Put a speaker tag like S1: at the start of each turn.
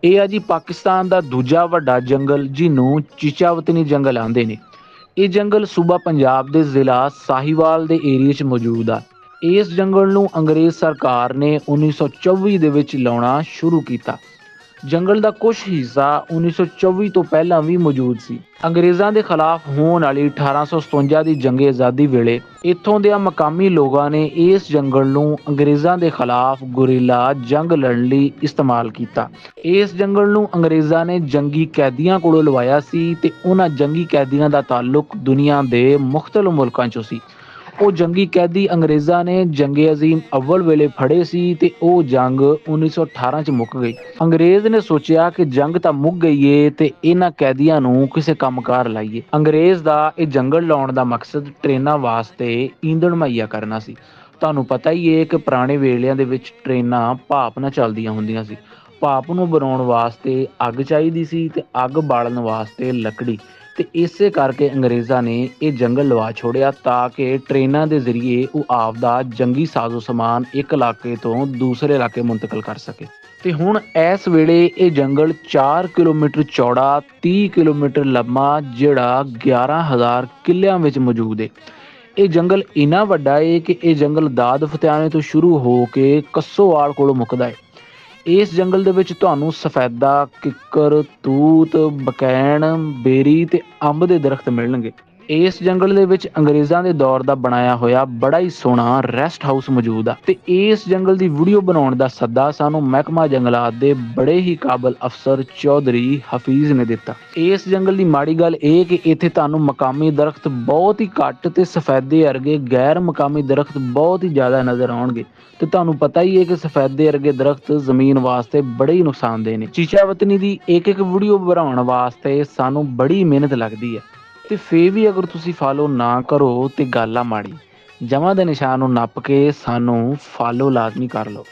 S1: ਇਹ ਆ ਜੀ ਪਾਕਿਸਤਾਨ ਦਾ ਦੂਜਾ ਵੱਡਾ ਜੰਗਲ, ਜਿਹਨੂੰ ਚੀਚਾਵਤਨੀ ਜੰਗਲ ਆਂਦੇ ਨੇ। ਇਹ ਜੰਗਲ ਸੂਬਾ ਪੰਜਾਬ ਦੇ ਜ਼ਿਲ੍ਹਾ ਸਾਹੀਵਾਲ ਦੇ ਏਰੀਏ 'ਚ ਮੌਜੂਦ ਆ। ਇਸ ਜੰਗਲ ਨੂੰ ਅੰਗਰੇਜ਼ ਸਰਕਾਰ ਨੇ 1924 ਦੇ ਵਿੱਚ ਲਾਉਣਾ ਸ਼ੁਰੂ ਕੀਤਾ। ਜੰਗਲ ਦਾ ਕੁਝ ਹਿੱਸਾ 1924 ਤੋਂ ਪਹਿਲਾਂ ਵੀ ਮੌਜੂਦ ਸੀ। ਅੰਗਰੇਜ਼ਾਂ ਦੇ ਖਿਲਾਫ ਹੋਣ ਵਾਲੀ 1857 ਦੀ ਜੰਗ ਆਜ਼ਾਦੀ ਵੇਲੇ ਇੱਥੋਂ ਦੇ ਮਕਾਮੀ ਲੋਕਾਂ ਨੇ ਇਸ ਜੰਗਲ ਨੂੰ ਅੰਗਰੇਜ਼ਾਂ ਦੇ ਖਿਲਾਫ ਗੁਰੀਲਾ ਜੰਗ ਲੜਨ ਲਈ ਇਸਤੇਮਾਲ ਕੀਤਾ। ਇਸ ਜੰਗਲ ਨੂੰ ਅੰਗਰੇਜ਼ਾਂ ਨੇ ਜੰਗੀ ਕੈਦੀਆਂ ਕੋਲੋਂ ਲਵਾਇਆ ਸੀ ਤੇ ਉਹਨਾਂ ਜੰਗੀ ਕੈਦੀਆਂ ਦਾ ਤਾਲੁਕ ਦੁਨੀਆ ਦੇ ਮੁਖਤਲਿਫ ਮੁਲਕਾਂ 'ਚੋਂ ਸੀ। ਉਹ ਜੰਗੀ ਕੈਦੀ ਅੰਗਰੇਜ਼ਾਂ ਨੇ ਜੰਗੇ ਅਜ਼ੀਮ ਅਵਲ ਵੇਲੇ ਫੜੇ ਸੀ ਤੇ ਉਹ ਜੰਗ 1918 'ਚ ਮੁੱਕ ਗਈ। ਅੰਗਰੇਜ਼ ਨੇ ਸੋਚਿਆ ਕਿ ਜੰਗ ਤਾਂ ਮੁੱਕ ਗਈ ਏ ਤੇ ਇਹਨਾਂ ਕੈਦੀਆਂ ਨੂੰ ਕਿਸੇ ਕੰਮਕਾਰ ਲਾਈਏ। ਅੰਗਰੇਜ਼ ਦਾ ਇਹ ਜੰਗਲ ਲਾਉਣ ਦਾ ਮਕਸਦ ਟ੍ਰੇਨਾਂ ਵਾਸਤੇ ਈਂਧਣ ਮੁਹੱਈਆ ਕਰਨਾ ਸੀ। ਤੁਹਾਨੂੰ ਪਤਾ ਹੀ ਏ ਕਿ ਪੁਰਾਣੇ ਵੇਲਿਆਂ ਦੇ ਵਿੱਚ ਟ੍ਰੇਨਾਂ ਭਾਪ ਨਾਲ ਚੱਲਦੀਆਂ ਹੁੰਦੀਆਂ ਸੀ। ਭਾਪ ਨੂੰ ਬਣਾਉਣ ਵਾਸਤੇ ਅੱਗ ਚਾਹੀਦੀ ਸੀ ਤੇ ਅੱਗ ਬਾਲਣ ਵਾਸਤੇ ਲੱਕੜੀ, ਤੇ ਇਸੇ ਕਰਕੇ ਅੰਗਰੇਜ਼ਾਂ ਨੇ ਇਹ ਜੰਗਲ ਲਵਾ ਛੋੜਿਆ ਤਾਂ ਕਿ ਟ੍ਰੇਨਾਂ ਦੇ ਜ਼ਰੀਏ ਉਹ ਆਪਦਾ ਜੰਗੀ ਸਾਜ਼ੋ ਸਮਾਨ ਇੱਕ ਇਲਾਕੇ ਤੋਂ ਦੂਸਰੇ ਇਲਾਕੇ ਮੁੰਤਕਲ ਕਰ ਸਕੇ। ਤੇ ਹੁਣ ਇਸ ਵੇਲੇ ਇਹ ਜੰਗਲ 4 ਕਿਲੋਮੀਟਰ ਚੌੜਾ, 30 ਕਿਲੋਮੀਟਰ ਲੰਮਾ, ਜਿਹੜਾ 11,000 ਕਿੱਲਿਆਂ ਵਿੱਚ ਮੌਜੂਦ ਹੈ। ਇਹ ਜੰਗਲ ਇੰਨਾ ਵੱਡਾ ਹੈ ਕਿ ਇਹ ਜੰਗਲ ਦਾਦ ਫਤਿਆਣੇ ਤੋਂ ਸ਼ੁਰੂ ਹੋ ਕੇ ਕੱਸੋਵਾਲ ਕੋਲੋਂ ਮੁੱਕਦਾ ਹੈ। ਇਸ ਜੰਗਲ ਦੇ ਵਿੱਚ ਤੁਹਾਨੂੰ ਸਫੈਦਾ, ਕਿੱਕਰ, ਤੂਤ, ਬਕੈਣ, ਬੇਰੀ ਤੇ ਅੰਬ ਦੇ ਦਰਖਤ ਮਿਲਣਗੇ। ਇਸ ਜੰਗਲ ਦੇ ਵਿੱਚ ਅੰਗਰੇਜ਼ਾਂ ਦੇ ਦੌਰ ਦਾ ਬਣਾਇਆ ਹੋਇਆ ਬੜਾ ਹੀ ਸੋਹਣਾ ਰੈਸਟ ਹਾਊਸ ਮੌਜੂਦ ਆ ਤੇ ਇਸ ਜੰਗਲ ਦੀ ਵੀਡੀਓ ਬਣਾਉਣ ਦਾ ਸੱਦਾ ਸਾਨੂੰ ਮਹਿਕਮਾ ਜੰਗਲਾਤ ਦੇ ਬੜੇ ਹੀ ਕਾਬਲ ਅਫਸਰ ਚੌਧਰੀ ਹਫੀਜ਼ ਨੇ ਦਿੱਤਾ। ਇਸ ਜੰਗਲ ਦੀ ਮਾੜੀ ਗੱਲ ਇਹ ਕਿ ਇੱਥੇ ਤੁਹਾਨੂੰ ਮਕਾਮੀ ਦਰਖਤ ਬਹੁਤ ਹੀ ਘੱਟ ਤੇ ਸਫੈਦੇ ਵਰਗੇ ਗੈਰ ਮਕਾਮੀ ਦਰਖਤ ਬਹੁਤ ਹੀ ਜ਼ਿਆਦਾ ਨਜ਼ਰ ਆਉਣਗੇ। ਤੇ ਤੁਹਾਨੂੰ ਪਤਾ ਹੀ ਹੈ ਕਿ ਸਫੈਦੇ ਵਰਗੇ ਦਰਖਤ ਜ਼ਮੀਨ ਵਾਸਤੇ ਬੜੇ ਹੀ ਨੁਕਸਾਨਦੇਹ ਨੇ। ਚੀਚਾਵਤਨੀ ਦੀ ਇੱਕ ਵੀਡੀਓ ਬਣਾਉਣ ਵਾਸਤੇ ਸਾਨੂੰ ਬੜੀ ਮਿਹਨਤ ਲੱਗਦੀ ਹੈ ਤੇ ਫੇਰ ਵੀ ਅਗਰ ਤੁਸੀਂ ਫਾਲੋ ਨਾ ਕਰੋ ਤੇ ਗੱਲ ਆ ਮਾੜੀ। ਜਮਾਂ ਦੇ ਨਿਸ਼ਾਨ ਨੂੰ ਨੱਪ ਕੇ ਸਾਨੂੰ ਫਾਲੋ ਲਾਜ਼ਮੀ ਕਰ ਲਓ।